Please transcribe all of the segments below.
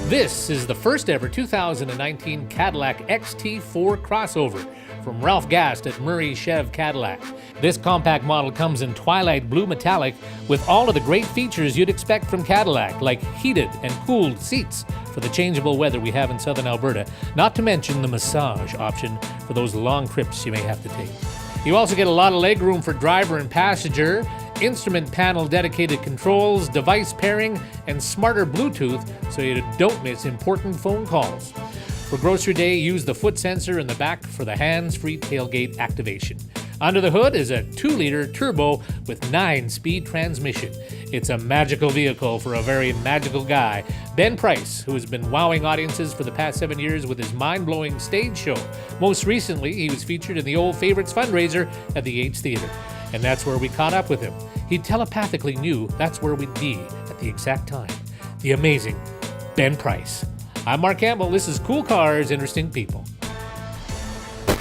This is the first ever 2019 Cadillac XT4 crossover from Ralph Gast at Murray Chev Cadillac. This compact model comes in twilight blue metallic with all of the great features you'd expect from Cadillac, like heated and cooled seats for the changeable weather we have in southern Alberta, not to mention the massage option for those long trips you may have to take. You also get a lot of legroom for driver and passenger, instrument panel dedicated controls, device pairing, and smarter Bluetooth so you don't miss important phone calls. For grocery day, use the foot sensor in the back for the hands-free tailgate activation. Under the hood is a 2-liter turbo with 9-speed transmission. It's a magical vehicle for a very magical guy, Ben Price, who has been wowing audiences for the past 7 years with his mind-blowing stage show. Most recently, he was featured in the Old Favorites fundraiser at the Yates Theatre. And that's where we caught up with him. He telepathically knew that's where we'd be at the exact time. The amazing Ben Price. I'm Mark Campbell. This is Cool Cars, Interesting People.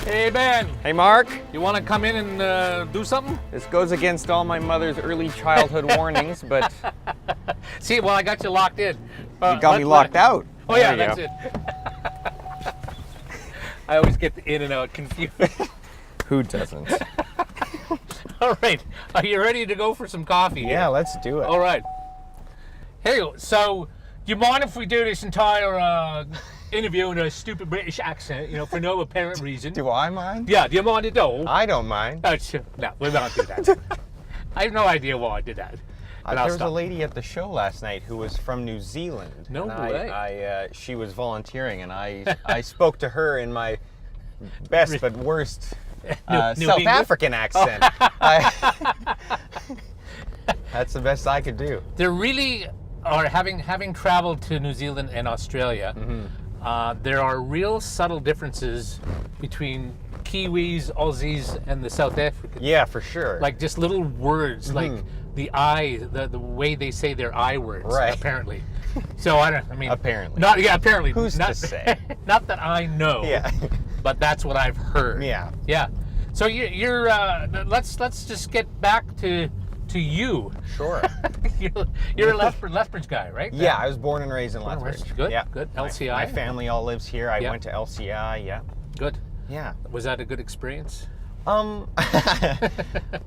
Hey, Ben. Hey, Mark. You want to come in and do something? This goes against all my mother's early childhood warnings, but... See, well, I got you locked in. You got me locked out. Oh, there yeah, that's it. I always get the in and out confused. Who doesn't? All right. Are you ready to go for some coffee? Yeah, let's do it. All right. Hey, so do you mind if we do this entire interview in a stupid British accent, for no apparent reason? Do I mind? Yeah, do you mind at all? I don't mind. No, we'll not do that. I have no idea why I did that. There was a lady at the show last night who was from New Zealand. No way. She was volunteering, and I spoke to her in my best but worst South African accent. That's the best I could do. There really are, having traveled to New Zealand and Australia, there are real subtle differences between Kiwis, Aussies, and the South Africans. Yeah, for sure. Like just little words, like the way they say their I words, right. Apparently. So apparently. Apparently. Who's to say? Not that I know. Yeah. But that's what I've heard. Yeah. Yeah. So you're let's just get back to you. Sure. You're a Lethbridge guy, right? Yeah, I was born and raised in Lethbridge. Good. Yeah. Good. LCI. My family all lives here. I went to LCI. Yeah. Good. Yeah. Was that a good experience? I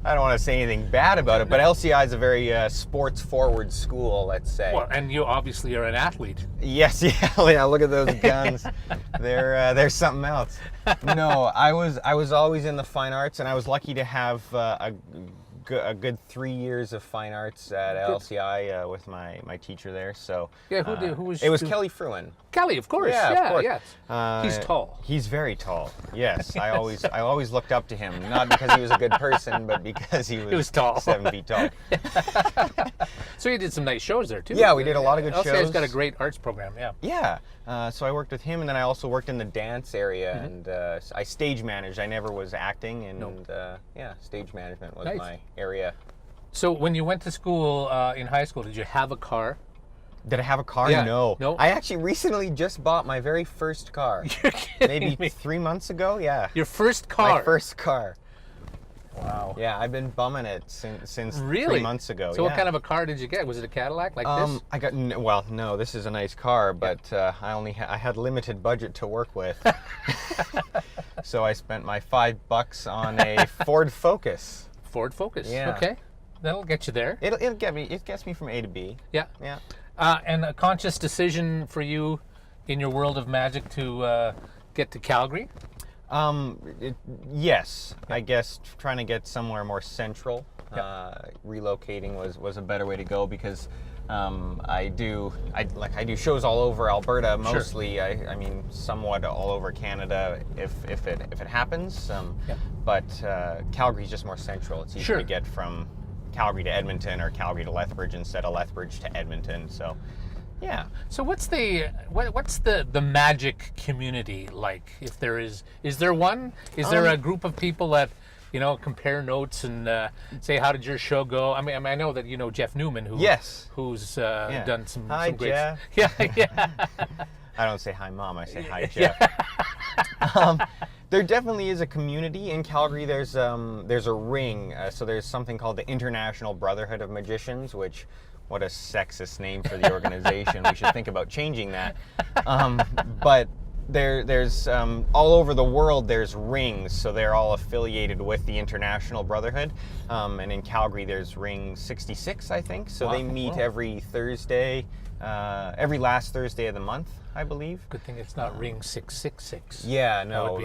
don't want to say anything bad about it, but LCI is a very sports-forward school, let's say. Well, and you obviously are an athlete. Yes, yeah. Look at those guns. They're something else. No, I was always in the fine arts, and I was lucky to have a good 3 years of fine arts at LCI with my teacher there. So yeah, who was? It was Kelly Fruin. Kelly, of course. Yeah, of course. Yes. He's tall. He's very tall. Yes, I always looked up to him, not because he was a good person, but because he was tall. 7 feet tall. So you did some nice shows there too. Yeah, we did a lot of good shows. LCI's got a great arts program. Yeah. Yeah. So I worked with him, and then I also worked in the dance area, and I stage managed. I never was acting, and stage management was my area. So when you went to school in high school, did you have a car? Did I have a car? Yeah. No. No. I actually recently just bought my very first car. You're kidding Maybe me. 3 months ago. Yeah. Your first car? My first car. Wow. Yeah, I've been bumming it since really? 3 months ago. So what kind of a car did you get? Was it a Cadillac like this? I got no. This is a nice car, but I had limited budget to work with, so I spent my $5 on a Ford Focus. Ford Focus. Yeah. Okay. That'll get you there. It gets me from A to B. Yeah. Yeah. And a conscious decision for you in your world of magic to get to Calgary? Yes. Yeah. I guess trying to get somewhere more central. Relocating was a better way to go because I do shows all over Alberta mostly. Sure. I mean somewhat all over Canada if it happens. But Calgary's just more central. It's easier to get from Calgary to Edmonton or Calgary to Lethbridge instead of Lethbridge to Edmonton. So, yeah. So what's the magic community like? If there is there one? Is there a group of people that compare notes and say, how did your show go? I mean, I know that you know Jeff Newman, who's done some hi, great. Jeff. Yeah. I don't say hi, Mom. I say hi, Jeff. There definitely is a community in Calgary. There's a ring. So there's something called the International Brotherhood of Magicians, which what a sexist name for the organization. We should think about changing that. But there's all over the world there's rings, so they're all affiliated with the International Brotherhood. And in Calgary there's ring 66, I think. So they meet every Thursday, every last Thursday of the month, I believe. Good thing it's not ring 666. Yeah, no. Be,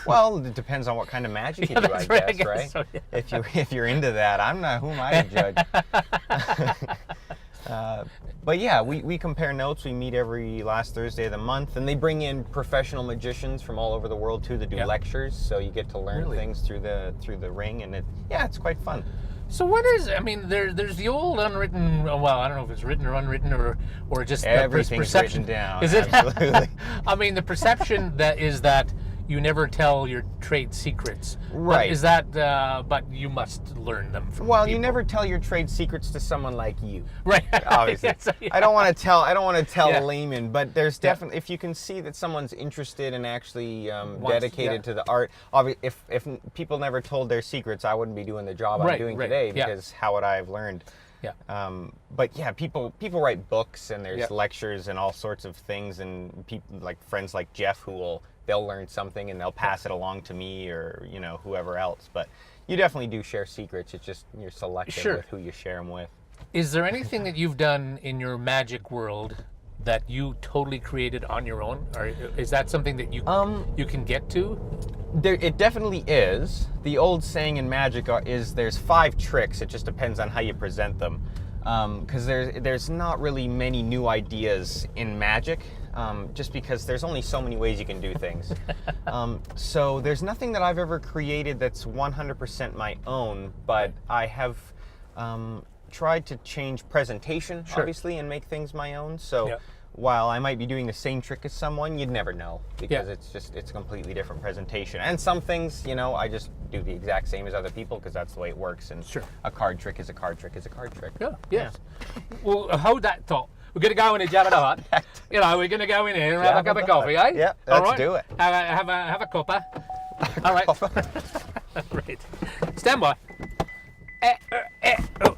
well, it depends on what kind of magic you do, I guess, right? So, yeah. If you're into that, I'm not. Who am I to judge? But yeah, we compare notes. We meet every last Thursday of the month, and they bring in professional magicians from all over the world too to do lectures. So you get to learn things through the ring, and it's quite fun. So what is? I mean, there's the old unwritten. Well, I don't know if it's written or unwritten or just everything's perception. Written down. Is it? Absolutely. I mean, the perception that you never tell your trade secrets. Right. But is that? But you must learn them from. Well, people. you never tell your trade secrets to someone like you. Right. Obviously. Yeah. I don't want to tell a layman, but there's definitely, if you can see that someone's interested and actually dedicated to the art. If people never told their secrets, I wouldn't be doing the job I'm doing today, because how would I have learned? Yeah. But yeah, people write books, and there's lectures and all sorts of things, and people like friends like Jeff they'll learn something and they'll pass it along to me or whoever else. But you definitely do share secrets. It's just you're selective with who you share them with. Is there anything that you've done in your magic world that you totally created on your own, or is that something that you can get to? It definitely is. The old saying in magic is there's 5 tricks. It just depends on how you present them. Because there's not really many new ideas in magic, just because there's only so many ways you can do things. So there's nothing that I've ever created that's 100% my own, but I have tried to change presentation, obviously, and make things my own. So while I might be doing the same trick as someone, you'd never know, because it's a completely different presentation. And some things, I just do the exact same as other people, because that's the way it works. And a card trick is a card trick is a card trick. Yeah. Yes. Well, hold that thought. We're going to go in and jab it hot. We're going to go in here and have a cup of coffee, eh? Yeah, let's do it. Have a cuppa. All right. Right. Stand by. Oh.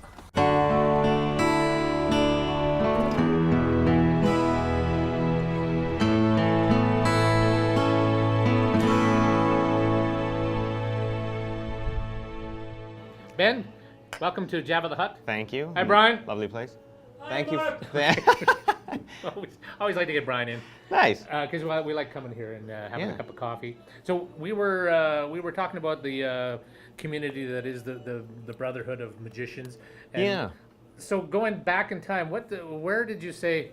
Ben, welcome to Jabba the Hutt. Thank you. Hi, Brian. Lovely place. Hi, Thank you. always like to get Brian in. Nice. Because we like coming here and having a cup of coffee. So we were talking about the community that is the Brotherhood of Magicians. And so going back in time, where did you say,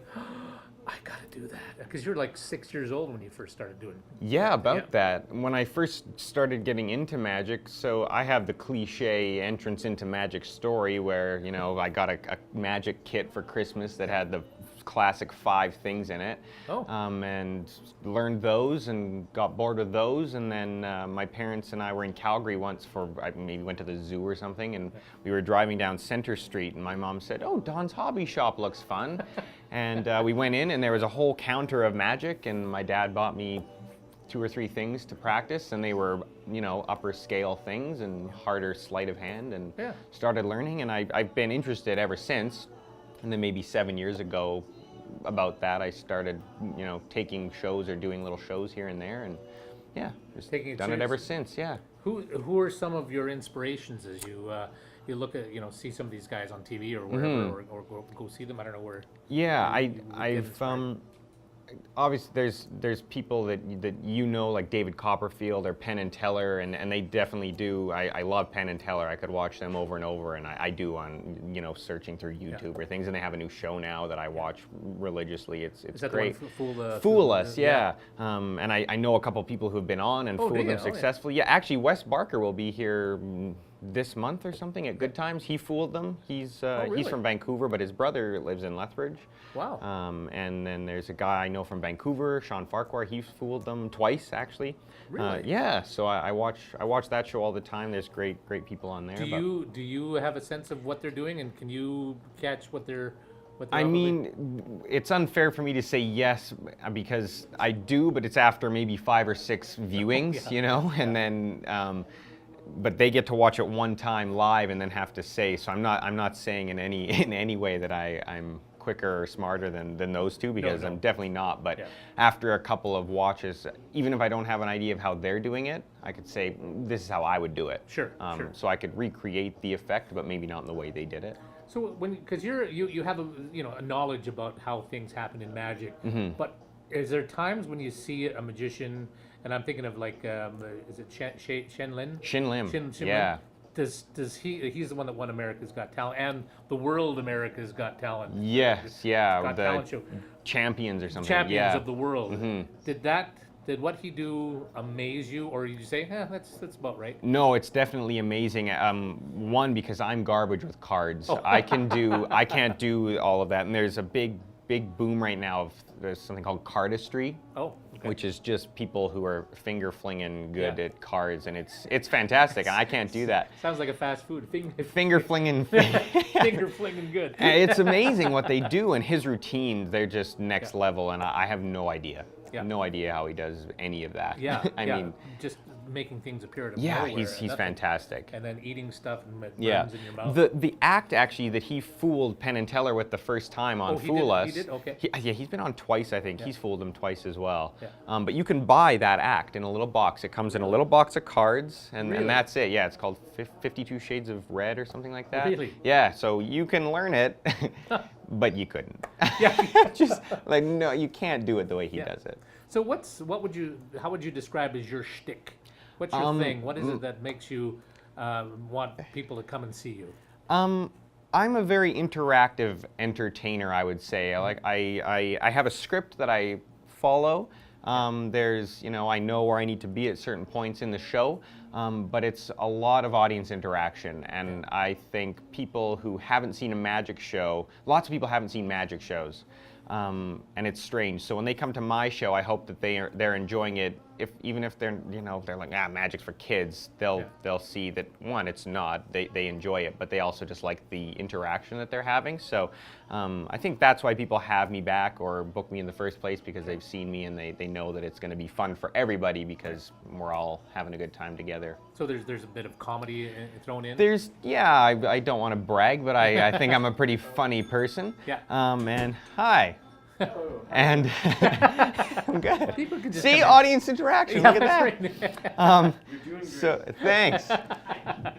I gotta do that? Because you were like 6 years old when you first started doing it. Yeah, about that. When I first started getting into magic, so I have the cliche entrance into magic story where, I got a magic kit for Christmas that had the classic 5 things in it. And learned those and got bored with those. And then my parents and I were in Calgary once maybe went to the zoo or something, and we were driving down Center Street, and my mom said, "Oh, Don's Hobby Shop looks fun." And we went in, and there was a whole counter of magic, and my dad bought me 2 or 3 things to practice, and they were, upper scale things and harder sleight of hand, and started learning, and I've been interested ever since. And then maybe 7 years ago, about that, I started, taking shows or doing little shows here and there, and just done it ever since. Yeah. Who are some of your inspirations as you look at, see some of these guys on TV or wherever, or go see them? I don't know where. Yeah, I've obviously there's people that like David Copperfield or Penn and Teller, and they definitely do. I love Penn and Teller. I could watch them over and over, and I do on searching through YouTube or things. And they have a new show now that I watch religiously. It's Is that great. The one, Fool Us, yeah. And I know a couple people who've been on and fooled them successfully. Yeah, actually, Wes Barker will be here this month or something at Good Times. He fooled them. He's from Vancouver, but his brother lives in Lethbridge. Wow. And then there's a guy I know from Vancouver, Sean Farquhar. He fooled them twice, actually. Really? Yeah. So I watch that show all the time. There's great people on there. Do you have a sense of what they're doing, and can you catch what they're? I mean, it's unfair for me to say yes, because I do, but it's after maybe 5 or 6 viewings, and then. but they get to watch it one time live and then have to say. So I'm not saying in any way that I'm quicker or smarter than those two, because I'm definitely not. But after a couple of watches, even if I don't have an idea of how they're doing it, I could say this is how I would do it. Sure. So I could recreate the effect, but maybe not in the way they did it. So because you have a knowledge about how things happen in magic, but is there times when you see a magician, and I'm thinking of like is it Shen Lin? Shin Lim. Shin Yeah. Lin? Does he's the one that won America's Got Talent and the World America's Got Talent? Yes, yeah, Got the Talent show. champions or something. Champions of the world. Did what he do amaze you, or did you say, that's about right? No, it's definitely amazing. One, because I'm garbage with cards. I can't do all of that. And there's a big boom right now of there's something called cardistry. Oh. Okay. Which is just people who are finger flinging good at cards, and it's fantastic. And I can't do that. Sounds like a fast food. Finger flinging. Finger flinging good. It's amazing what they do, and his routines, they're just next level, and I have no idea. No idea how he does any of that. I mean, just making things appear out of nowhere. He's fantastic. And then eating stuff and it burns in your mouth. The act actually that he fooled Penn and Teller with the first time on Fool Us. He did? Okay. He's been on twice, I think. He's fooled them twice as well. But you can buy that act in a little box. It comes in a little box of cards, and that's it. Yeah, it's called 52 Shades of Red or something like that. Really? Yeah, so you can learn it, but you couldn't. Just like, no, you can't do it the way he does it. So how would you describe as your shtick? What's your thing? What is it that makes you want people to come and see you? I'm a very interactive entertainer, I would say. I have a script that I follow. There's, I know where I need to be at certain points in the show, but it's a lot of audience interaction. And I think people who haven't seen a magic show, lots of people haven't seen magic shows. And it's strange. So when they come to my show, I hope that they're enjoying it. Even if they're they're like, magic's for kids, they'll see that one, it's not. They enjoy it, but they also just like the interaction that they're having. So I think that's why people have me back or book me in the first place, because they've seen me and they know that it's going to be fun for everybody because we're all having a good time together. So there's a bit of comedy thrown in. I don't want to brag, but I think I'm a pretty funny person. And hi. And I'm good. People can just see audience interaction. Look at that. Right. So thanks.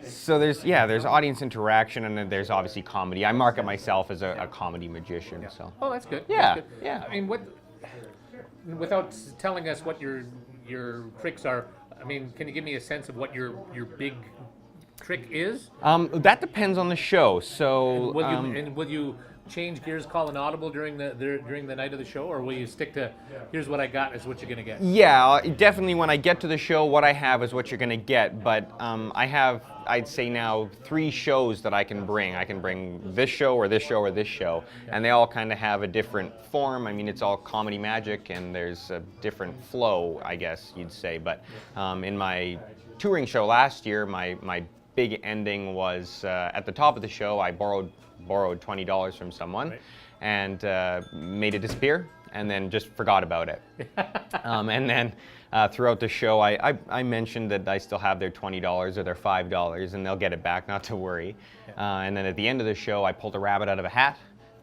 So there's audience interaction, and then there's obviously comedy. I market myself as a comedy magician. So. Oh, that's good. Yeah. That's good. Yeah. I mean, without telling us what your tricks are, I mean, can you give me a sense of what your big trick is? That depends on the show. So. Will you change gears, call an audible during the night of the show, or will you stick to here's what I got is what you're gonna get? Yeah, definitely. When I get to the show, what I have is what you're gonna get. But I have, I'd say now, 3 shows that I can bring. I can bring this show or this show or this show, and they all kind of have a different form. I mean, it's all comedy magic, and there's a different flow, I guess you'd say. But in my touring show last year, my big ending was at the top of the show. I borrowed $20 from someone and made it disappear, and then just forgot about it. And then throughout the show, I mentioned that I still have their $20 or their $5, and they'll get it back, not to worry. And then at the end of the show, I pulled a rabbit out of a hat,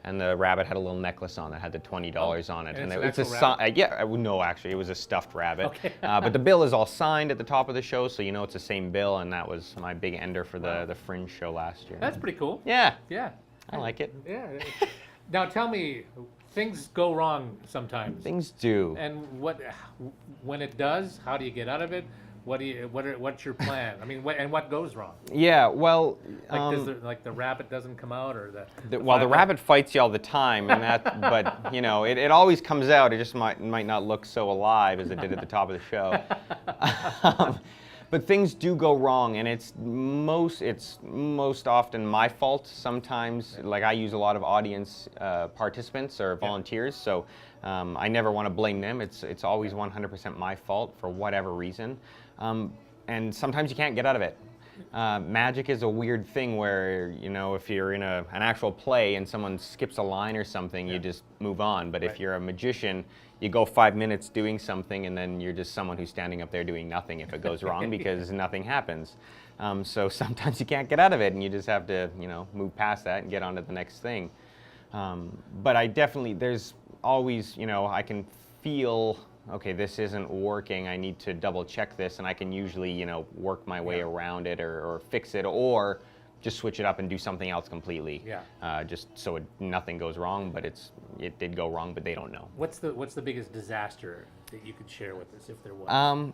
and the rabbit had a little necklace on it, had the $20 on it. And it's no, actually, it was a stuffed rabbit. Okay. But the bill is all signed at the top of the show, so you know it's the same bill, and that was my big ender for the Fringe show last year. That's pretty cool. Yeah. Yeah. I like it. Yeah. Now tell me, things go wrong sometimes. Things do. And when it does, how do you get out of it? What's your plan? I mean, what goes wrong? Yeah, well, Like the rabbit doesn't come out, or the rabbit fights you all the time, and but it always comes out. It just might not look so alive as it did at the top of the show. But things do go wrong, and it's most often my fault. Sometimes, like, I use a lot of audience participants or volunteers, so I never want to blame them. It's always 100% my fault for whatever reason, and sometimes you can't get out of it. Magic is a weird thing where, if you're in an actual play and someone skips a line or something, you just move on. But if you're a magician, you go 5 minutes doing something, and then you're just someone who's standing up there doing nothing if it goes wrong because nothing happens. So sometimes you can't get out of it, and you just have to, you know, move past that and get on to the next thing. But I definitely, there's always, you know, I can feel, okay, this isn't working, I need to double check this, and I can usually, you know, work my way around it or fix it, or just switch it up and do something else completely. Just so nothing goes wrong, but it did go wrong, but they don't know. What's the biggest disaster that you could share with us, if there was?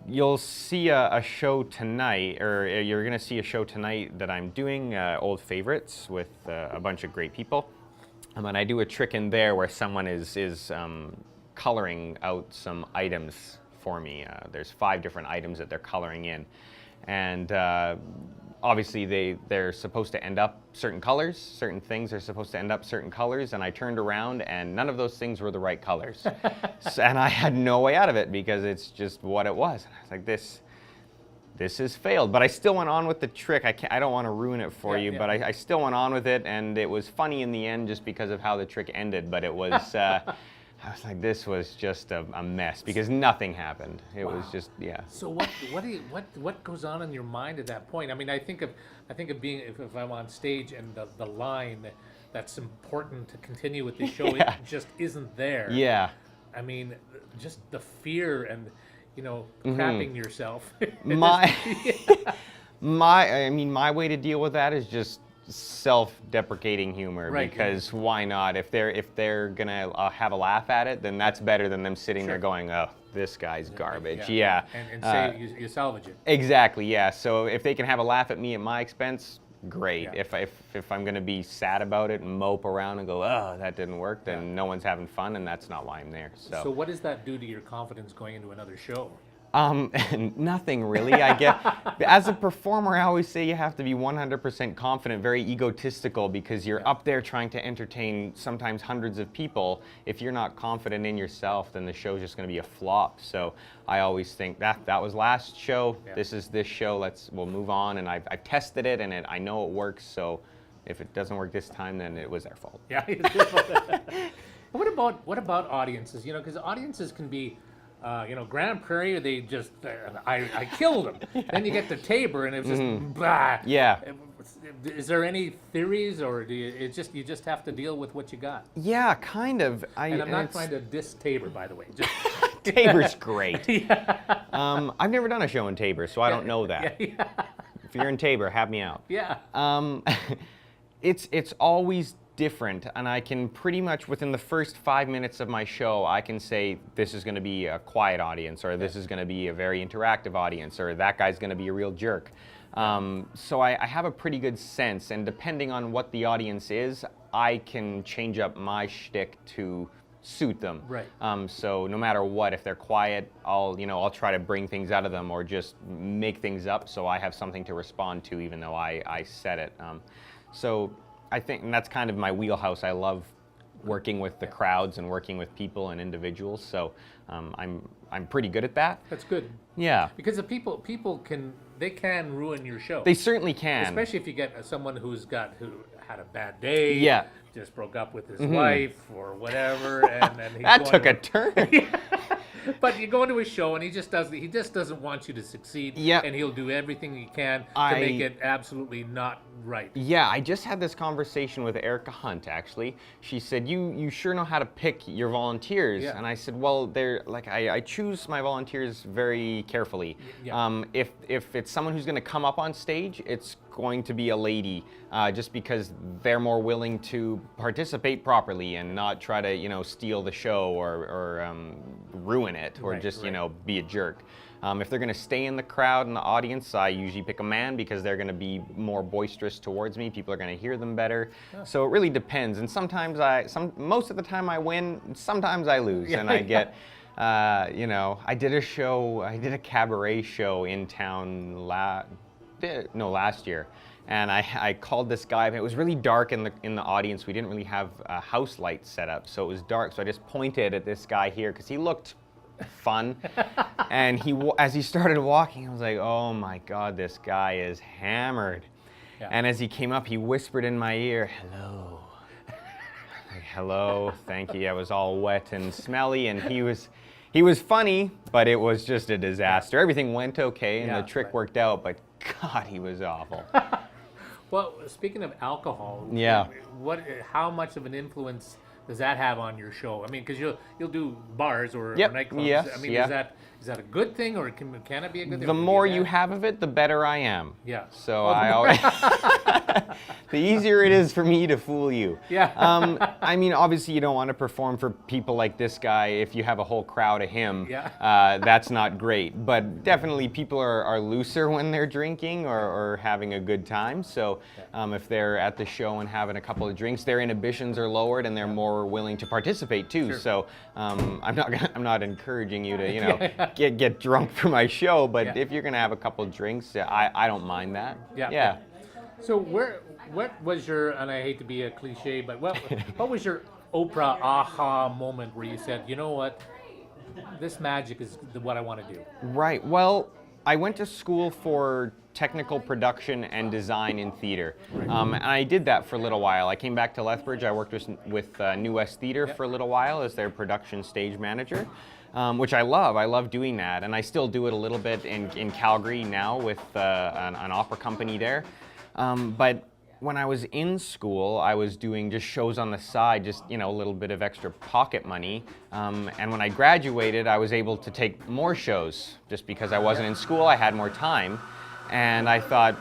You'll see a show tonight, or you're gonna see a show tonight that I'm doing, Old Favorites, with a bunch of great people. And I do a trick in there where someone is coloring out some items for me. There's 5 different items that they're coloring in, and obviously they're supposed to end up certain colors. Certain things are supposed to end up certain colors, and I turned around and none of those things were the right colors. And I had no way out of it because it's just what it was. And I was like, this has failed, but I still went on with the trick. I don't want to ruin it for you, but I still went on with it, and it was funny in the end just because of how the trick ended. But it was, I was like, this was just a mess because nothing happened. It was just, So what goes on in your mind at that point? I mean, I think of being, if I'm on stage and the line that's important to continue with the show it just isn't there. I mean, just the fear and, you know, crapping yourself. My way to deal with that is just self-deprecating humor, because why not? If they're gonna have a laugh at it, then that's better than them sitting there going, "Oh, this guy's garbage." And say you salvage it. Exactly. Yeah. So if they can have a laugh at me at my expense, great. If I'm gonna be sad about it and mope around and go, "Oh, that didn't work," then no one's having fun, and that's not why I'm there. So what does that do to your confidence going into another show? Nothing really. I get, as a performer, I always say you have to be 100% confident, very egotistical, because you're up there trying to entertain sometimes hundreds of people. If you're not confident in yourself, then the show's just going to be a flop. So I always think that was last show. This is this show. We'll move on. And I've tested it, and I know it works. So if it doesn't work this time, then it was their fault. What about audiences? You know, because audiences can be. You know, Grand Prairie, they just, I killed them. Then you get to Tabor, and it's just, blah. Is there any theories, or you just have to deal with what you got? Yeah, kind of. And I'm not trying to diss Tabor, by the way. Just Tabor's great. I've never done a show in Tabor, so I don't know that. If you're in Tabor, have me out. It's always different, and I can pretty much within the first 5 minutes of my show, I can say this is going to be a quiet audience, or this is going to be a very interactive audience, or that guy's going to be a real jerk. So I have a pretty good sense, and depending on what the audience is, I can change up my shtick to suit them. So no matter what, if they're quiet, I'll try to bring things out of them, or just make things up so I have something to respond to, even though I said it. So I think, and that's kind of my wheelhouse. I love working with the crowds and working with people and individuals. So I'm pretty good at that. That's good. Yeah. Because the people can ruin your show. They certainly can. Especially if you get someone who had a bad day. Just broke up with his wife or whatever, and he's that took a turn. But you go into a show and he just doesn't want you to succeed. And he'll do everything he can to make it absolutely not right. I just had this conversation with Erica Hunt, actually. She said, you sure know how to pick your volunteers. And I said, well, they're like, I choose my volunteers very carefully. If it's someone who's going to come up on stage, it's going to be a lady, just because they're more willing to participate properly and not try to, steal the show or ruin it, or be a jerk. If they're going to stay in the crowd and the audience, I usually pick a man, because they're going to be more boisterous towards me. People are going to hear them better. So it really depends. And sometimes most of the time I win. Sometimes I lose, and I get. I did a cabaret show in town last year, and I called this guy. It was really dark in the audience. We didn't really have a house light set up, so it was dark. So I just pointed at this guy here because he looked fun, and as he started walking, I was like, oh my God, this guy is hammered. And as he came up, he whispered in my ear, hello. hello, thank you. Yeah, it was all wet and smelly, and he was funny, but it was just a disaster. Everything went okay, and the trick worked out, but God, he was awful. Well, speaking of alcohol, yeah, how much of an influence does that have on your show? I mean, because you'll do bars or nightclubs. Yes, I mean, is that a good thing, or can it be a good thing? The more you have of it, the better I am. Yeah. So I always the easier it is for me to fool you. Yeah. I mean, obviously you don't want to perform for people like this guy if you have a whole crowd of him. Yeah. That's not great. But definitely people are looser when they're drinking or having a good time. So if they're at the show and having a couple of drinks, their inhibitions are lowered and they're more willing to participate too. Sure. So I'm not encouraging you to get drunk for my show. But if you're gonna have a couple of drinks, I don't mind that. Yeah. So what was your, and I hate to be a cliche, but what was your Oprah aha moment where you said, you know what, this magic is what I want to do? Right. Well, I went to school for technical production and design in theater, and I did that for a little while. I came back to Lethbridge. I worked with New West Theater for a little while as their production stage manager. Which I love. I love doing that, and I still do it a little bit in Calgary now with an opera company there. But when I was in school, I was doing just shows on the side, just a little bit of extra pocket money. And when I graduated, I was able to take more shows just because I wasn't in school. I had more time, and I thought,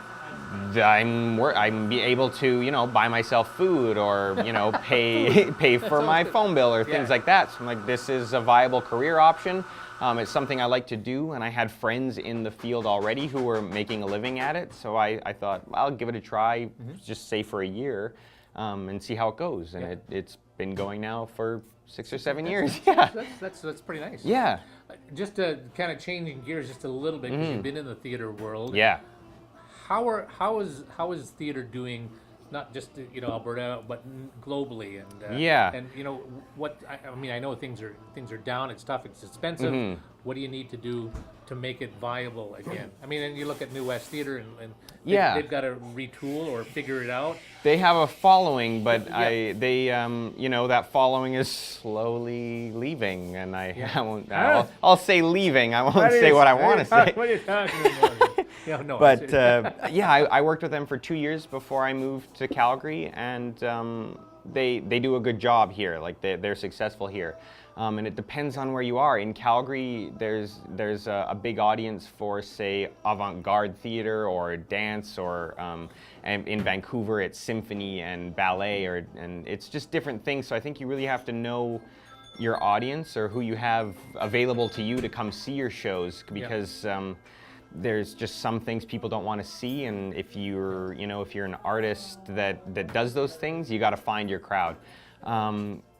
I'm be able to, buy myself food or, pay for my phone bill or things like that. So I'm like, this is a viable career option. It's something I like to do, and I had friends in the field already who were making a living at it. So I thought, well, I'll give it a try, just say for a year, and see how it goes. And it's been going now for 6 or 7 years. That's pretty nice. Yeah. Just to kind of changing gears just a little bit, because you've been in the theater world. Yeah. How is theater doing, not just Alberta, but globally, and and what I mean, I know things are down. It's tough. It's expensive. What do you need to do to make it viable again? I mean, and you look at New West Theater, and they've got to retool or figure it out. They have a following, but that following is slowly leaving, and I won't. I'll say leaving. I won't say what I want to say. What are you talking about? But I worked with them for 2 years before I moved to Calgary, and they do a good job here. Like they're successful here, and it depends on where you are. In Calgary, there's a big audience for, say, avant-garde theater or dance, or and in Vancouver it's symphony and ballet, and it's just different things. So I think you really have to know your audience or who you have available to you to come see your shows, because there's just some things people don't want to see, and if you're an artist that does those things, you got to find your crowd.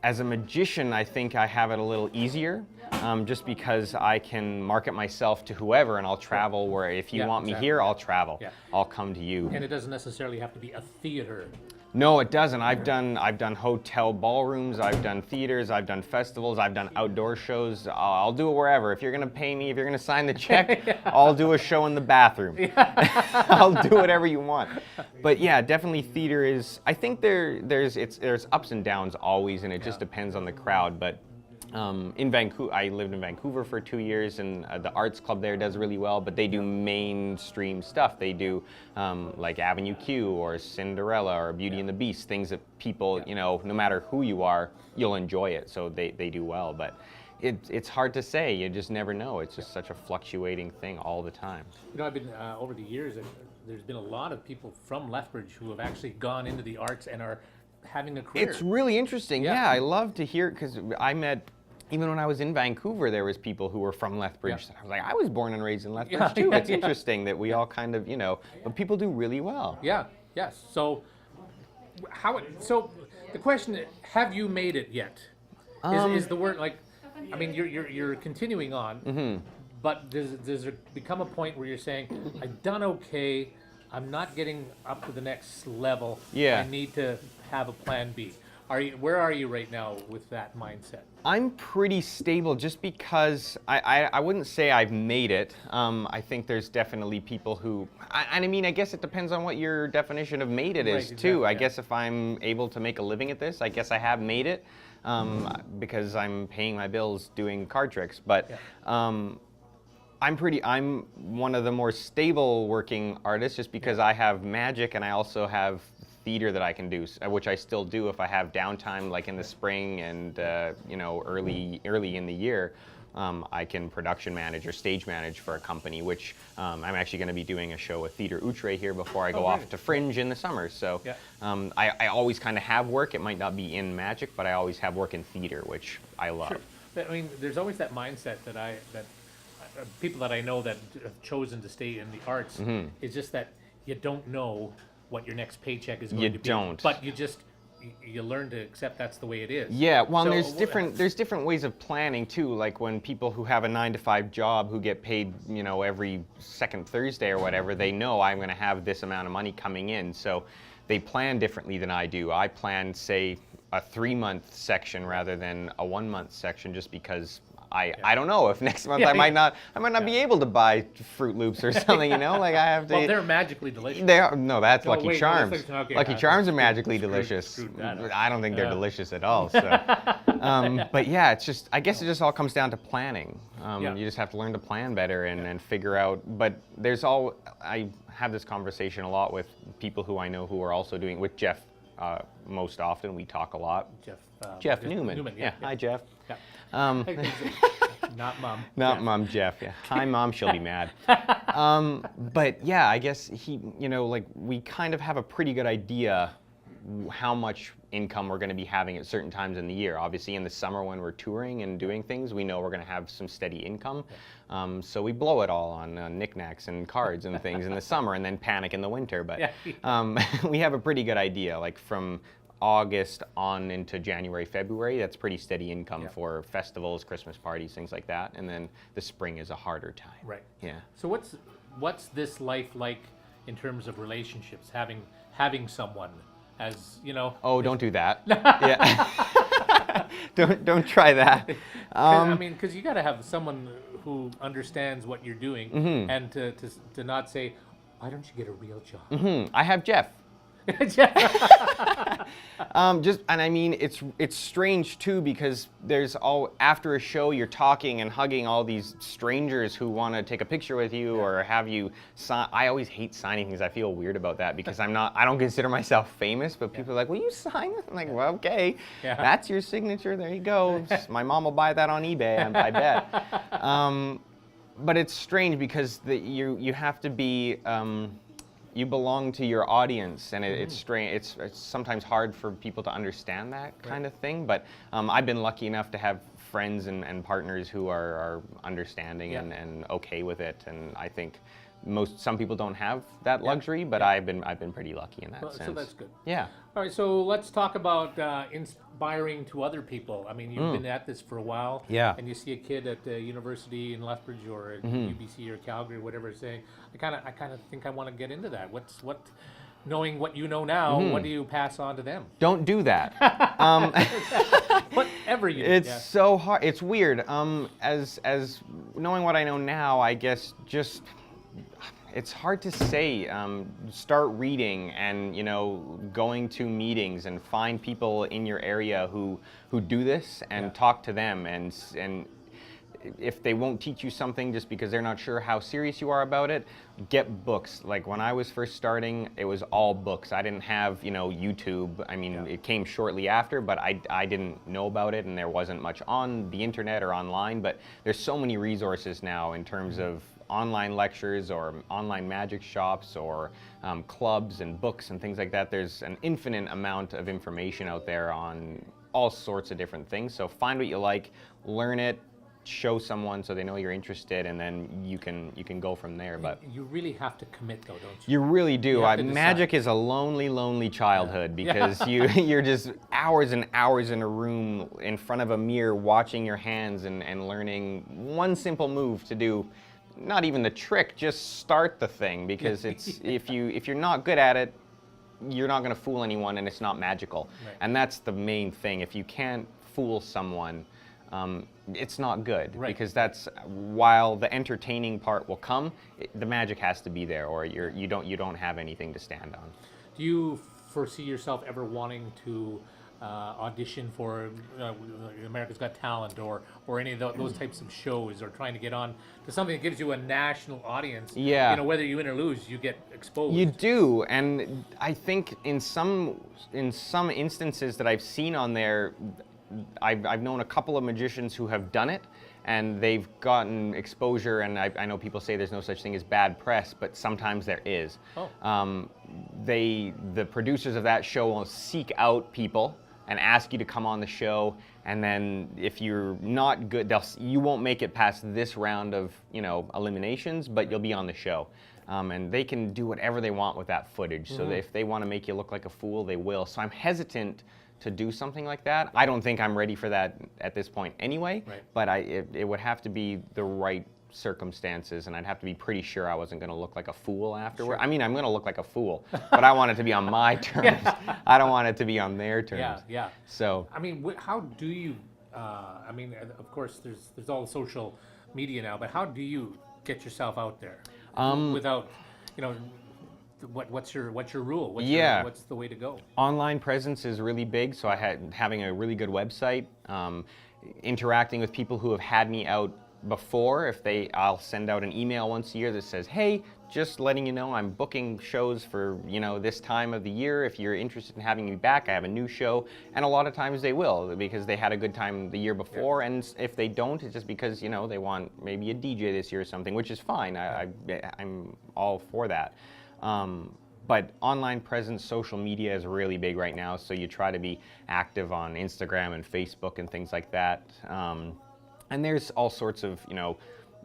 As a magician, I think I have it a little easier, just because I can market myself to whoever, and I'll travel where, if you want me here, I'll travel. I'll come to you. And it doesn't necessarily have to be a theater. No, it doesn't. I've done hotel ballrooms, I've done theaters, I've done festivals, I've done outdoor shows. I'll do it wherever. If you're gonna pay me, if you're gonna sign the check, I'll do a show in the bathroom. I'll do whatever you want. But yeah, definitely theater is. I think there's ups and downs always, and it just depends on the crowd. But in Vancouver, I lived in Vancouver for 2 years, and the arts club there does really well, but they do mainstream stuff. They do like Avenue Q or Cinderella or Beauty and the Beast, things that people, no matter who you are, you'll enjoy it. So they do well, but it's hard to say. You just never know. It's just such a fluctuating thing all the time. I've been, over the years, there's been a lot of people from Lethbridge who have actually gone into the arts and are having a career. It's really interesting. Yeah, I love to hear, because I met, even when I was in Vancouver, there was people who were from Lethbridge. I was like, I was born and raised in Lethbridge too. It's interesting that we all kind of, but people do really well. Yes. So, so the question, have you made it yet? Is the word, like, I mean, you're continuing on, but does there become a point where you're saying, I've done okay, I'm not getting up to the next level, I need to have a plan B? Where are you right now with that mindset? I'm pretty stable just because I wouldn't say I've made it. I think there's definitely people who, I mean, I guess it depends on what your definition of made it is, too. Exactly, I guess if I'm able to make a living at this, I guess I have made it because I'm paying my bills doing card tricks. But I'm one of the more stable working artists just because I have magic and I also have theater that I can do, which I still do if I have downtime, like in the spring and you know, early in the year. I can production manage or stage manage for a company, which I'm actually going to be doing a show with Theatre Outre here before I go off to Fringe in the summer. So I always kind of have work. It might not be in magic, but I always have work in theater, which I love. Sure. I mean, there's always that mindset that people that I know that have chosen to stay in the arts, is just that you don't know what your next paycheck is going to be. You don't. But you learn to accept that's the way it is. Yeah, well, so, there's different ways of planning too. Like when people who have a 9-to-5 job who get paid, you know, every second Thursday or whatever, they know I'm going to have this amount of money coming in. So they plan differently than I do. I plan, say, a 3-month section rather than a 1-month section, just because I don't know if next month I might not be able to buy Fruit Loops or something, you know, like I have to. Well, they're magically delicious. They are. No, that's Lucky Charms. Okay, Lucky Charms are magically delicious. I don't think they're delicious at all. So, but yeah, it's just, I guess it just all comes down to planning. You just have to learn to plan better and figure out. But I have this conversation a lot with people who I know who are also doing, with Jeff most often. We talk a lot. Jeff Newman. Yeah. Hi, Jeff. Yeah. Not Mom. Not Jeff. Mom, Jeff. Yeah. Hi, Mom. She'll be mad. But yeah, I guess like we kind of have a pretty good idea how much income we're going to be having at certain times in the year. Obviously, in the summer when we're touring and doing things, we know we're going to have some steady income. So we blow it all on knickknacks and cards and things in the summer, and then panic in the winter. But we have a pretty good idea, like from August on into January, February, that's pretty steady income for festivals, Christmas parties, things like that. And then the spring is a harder time. Right. Yeah. So what's this life like in terms of relationships, having someone as, you know? Oh, don't do that. Yeah. Don't try that. I mean, because you got to have someone who understands what you're doing, and to not say, why don't you get a real job? I have Jeff. And I mean, it's strange too, because there's after a show you're talking and hugging all these strangers who want to take a picture with you or have you sign. I always hate signing things. I feel weird about that because I don't consider myself famous, but people are like, will you sign it? I'm like, well, okay, that's your signature, there you go. My mom will buy that on eBay, I bet. But it's strange because you have to be you belong to your audience, and it's strange. It's sometimes hard for people to understand that kind of thing. But I've been lucky enough to have friends and partners who are understanding and okay with it. And I think some people don't have that luxury, but I've been pretty lucky in that sense. So that's good. Yeah. All right. So let's talk about inspiring to other people. I mean, you've been at this for a while. Yeah. And you see a kid at the university in Lethbridge or at UBC or Calgary, or whatever, saying, I kind of think I want to get into that. Knowing what you know now, what do you pass on to them? Don't do that. Whatever you do. It's so hard. It's weird. As knowing what I know now, I guess it's hard to say. Start reading and going to meetings and find people in your area who do this and talk to them and if they won't teach you something just because they're not sure how serious you are about it, get books. Like when I was first starting, it was all books. I didn't have YouTube. I mean, it came shortly after, but I didn't know about it, and there wasn't much on the internet or online. But there's so many resources now in terms of online lectures or online magic shops or clubs and books and things like that. There's an infinite amount of information out there on all sorts of different things. So find what you like, learn it, show someone so they know you're interested, and then you can go from there. But you really have to commit, though, don't you? You really do. Magic is a lonely childhood because you're just hours and hours in a room in front of a mirror watching your hands and learning one simple move to do. Not even the trick, just start the thing, because it's if you're not good at it, you're not going to fool anyone, and it's not magical. Right. And that's the main thing. If you can't fool someone, it's not good. Right. Because that's, while the entertaining part will come, the magic has to be there, or you don't have anything to stand on. Do you foresee yourself ever wanting to audition for America's Got Talent or any of those types of shows, or trying to get on to something that gives you a national audience? Yeah. You know, whether you win or lose, you get exposed. You do, and I think in some instances that I've seen on there, I've known a couple of magicians who have done it, and they've gotten exposure, and I know people say there's no such thing as bad press, but sometimes there is. Oh. The producers of that show will seek out people and ask you to come on the show, and then if you're not good, you won't make it past this round of, you know, eliminations, but you'll be on the show. And they can do whatever they want with that footage. So if they want to make you look like a fool, they will. So I'm hesitant to do something like that. I don't think I'm ready for that at this point anyway, but it would have to be the right circumstances, and I'd have to be pretty sure I wasn't going to look like a fool afterward. Sure. I mean, I'm going to look like a fool, but I want it to be on my terms. I don't want it to be on their terms. Yeah, yeah. So, I mean, how do you, I mean, of course, there's all the social media now, but how do you get yourself out there without, you know, what's your rule? What's the way to go? Online presence is really big, so having a really good website, interacting with people who have had me out before. I'll send out an email once a year that says, hey, just letting you know I'm booking shows for, you know, this time of the year. If you're interested in having me back, I have a new show. And a lot of times they will, because they had a good time the year before. Yeah. And if they don't, it's just because, you know, they want maybe a DJ this year or something, which is fine. I'm all for that. But online presence, social media is really big right now, so you try to be active on Instagram and Facebook and things like that. And there's all sorts of, you know,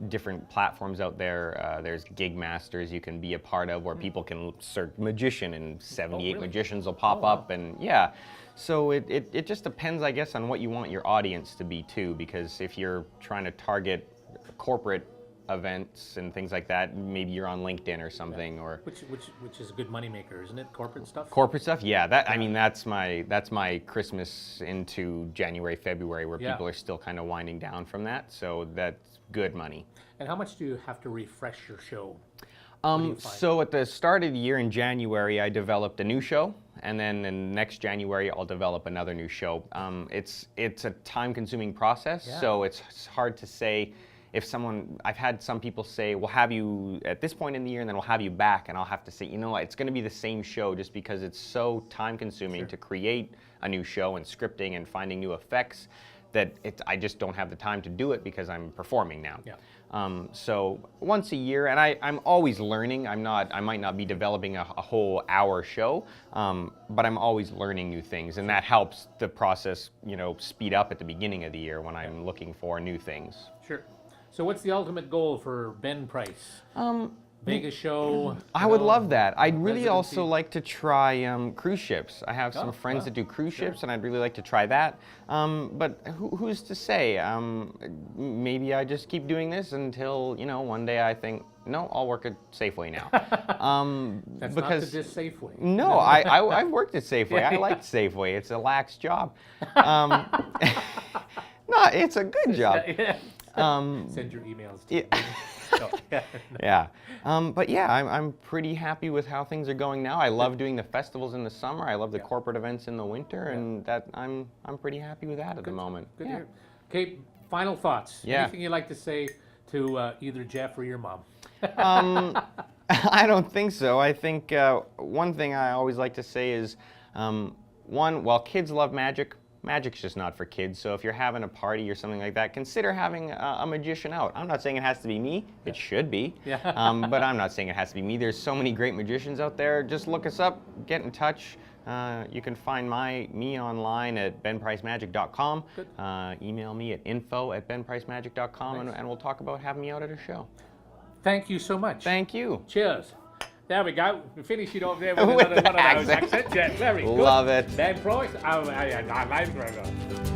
different platforms out there. There's gig masters you can be a part of, where people can search magician and 78 magicians will pop up, and yeah. So it just depends, I guess, on what you want your audience to be too, because if you're trying to target corporate events and things like that, maybe you're on LinkedIn or something, or which is a good moneymaker, isn't it? Corporate stuff. Corporate stuff, yeah. I mean, that's my Christmas into January, February, where people are still kind of winding down from that. So that's good money. And how much do you have to refresh your show? So at the start of the year in January, I developed a new show, and then in next January I'll develop another new show. It's a time-consuming process, so it's hard to say. I've had some people say, we'll have you at this point in the year, and then we'll have you back, and I'll have to say, you know what, it's going to be the same show, just because it's so time-consuming to create a new show and scripting and finding new effects, that I just don't have the time to do it because I'm performing now. Yeah. So once a year, and I'm always learning. I might not be developing a whole hour show, but I'm always learning new things, and that helps the process, you know, speed up at the beginning of the year when I'm looking for new things. Sure. So what's the ultimate goal for Ben Price? Vegas show? I would love that. I'd really also like to try cruise ships. I have some friends that do cruise ships, and I'd really like to try that. But who's to say? Maybe I just keep doing this until, you know, one day I think, no, I'll work at Safeway now. That's because, not to diss Safeway. No, I've worked at Safeway. I like Safeway. It's a lax job. No, it's a good job. Send your emails to yeah. But yeah, I'm pretty happy with how things are going now. I love doing the festivals in the summer. I love the corporate events in the winter, and that I'm pretty happy with that at the moment. Good to hear. Okay, final thoughts. Anything you'd like to say to either Jeff or your mom? I don't think so. I think one thing I always like to say is, while kids love magic, magic's just not for kids. So if you're having a party or something like that, consider having a magician out. I'm not saying it has to be me. It should be. But I'm not saying it has to be me. There's so many great magicians out there. Just look us up, get in touch. You can find me online at benpricemagic.com. Email me at info@benpricemagic.com, and we'll talk about having me out at a show. Thank you so much. Thank you. Cheers. There we go. We finish it off there with another one of those accents. Yeah, very good. Love it. Ben Price. I like it.